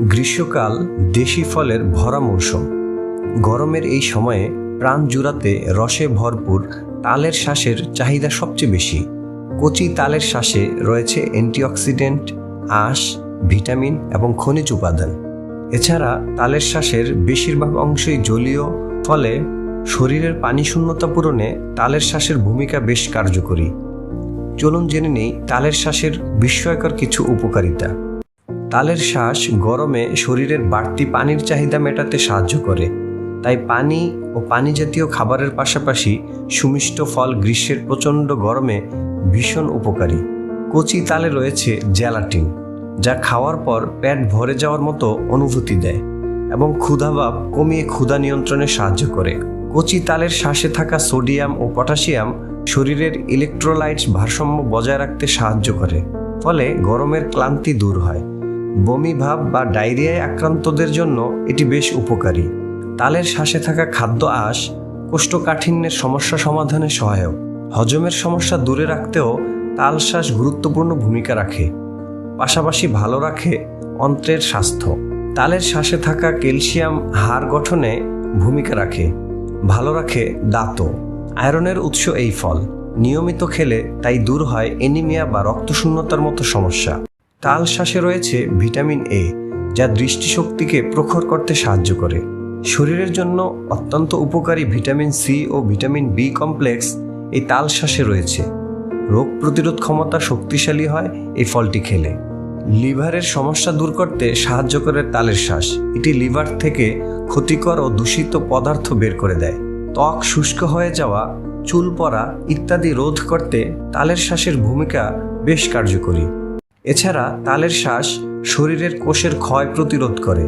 গ্রীষ্মকাল দেশি ফলের ভরা মৌসুম। গরমের এই সময়ে প্রাণ জুড়াতে রসে ভরপুর তালের শ্বাসের চাহিদা সবচেয়ে বেশি। কচি তালের শ্বাসে রয়েছে অ্যান্টিঅক্সিডেন্ট, আঁশ, ভিটামিন এবং খনিজ উপাদান। এছাড়া তালের শ্বাসের বেশিরভাগ অংশই জলীয়, ফলে শরীরের পানি শূন্যতা পূরণে তালের শ্বাসের ভূমিকা বেশ কার্যকরী। চলুন জেনে নেই তালের শ্বাসের বিস্ময়কর কিছু উপকারিতা। তালের শ্বাস গরমে শরীরের বাড়তি পানির চাহিদা মেটাতে সাহায্য করে, তাই পানি ও পানি জাতীয় খাবারের পাশাপাশি সুমিষ্ট ফল গ্রীষ্মের প্রচণ্ড গরমে ভীষণ উপকারী। কচি তালে রয়েছে জ্যালাটিন, যা খাওয়ার পর পেট ভরে যাওয়ার মতো অনুভূতি দেয় এবং ক্ষুধাভাব কমিয়ে ক্ষুধা নিয়ন্ত্রণে সাহায্য করে। কচি তালের শ্বাসে থাকা সোডিয়াম ও পটাশিয়াম শরীরের ইলেকট্রোলাইটস ভারসাম্য বজায় রাখতে সাহায্য করে, ফলে গরমের ক্লান্তি দূর হয়। বমি ভাব বা ডায়রিয়ায় আক্রান্তদের জন্য এটি বেশ উপকারী। তালের শ্বাসে থাকা খাদ্য আঁশ কোষ্ঠকাঠিন্যের সমস্যা সমাধানে সহায়ক। হজমের সমস্যা দূরে রাখতেও তাল শ্বাস গুরুত্বপূর্ণ ভূমিকা রাখে। পাশাপাশি ভালো রাখে অন্ত্রের স্বাস্থ্য। তালের শ্বাসে থাকা ক্যালসিয়াম হাড় গঠনে ভূমিকা রাখে, ভালো রাখে দাঁতও। আয়রনের উৎস এই ফল, নিয়মিত খেলে তাই দূর হয় অ্যানিমিয়া বা রক্তশূন্যতার মতো সমস্যা। তাল শ্বাসে রয়েছে ভিটামিন এ, যা দৃষ্টিশক্তিকে প্রখর করতে সাহায্য করে। শরীরের জন্য অত্যন্ত উপকারী ভিটামিন সি ও ভিটামিন বি কমপ্লেক্স এই তাল শ্বাসে রয়েছে। রোগ প্রতিরোধ ক্ষমতা শক্তিশালী হয় এই ফলটি খেলে। লিভারের সমস্যা দূর করতে সাহায্য করে তালের শ্বাস। এটি লিভার থেকে ক্ষতিকর ও দূষিত পদার্থ বের করে দেয়। ত্বক শুষ্ক হয়ে যাওয়া, চুল পড়া ইত্যাদি রোধ করতে তালের শ্বাসের ভূমিকা বেশ কার্যকরী। এছাড়া তালের শ্বাস শরীরের কোষের ক্ষয় প্রতিরোধ করে,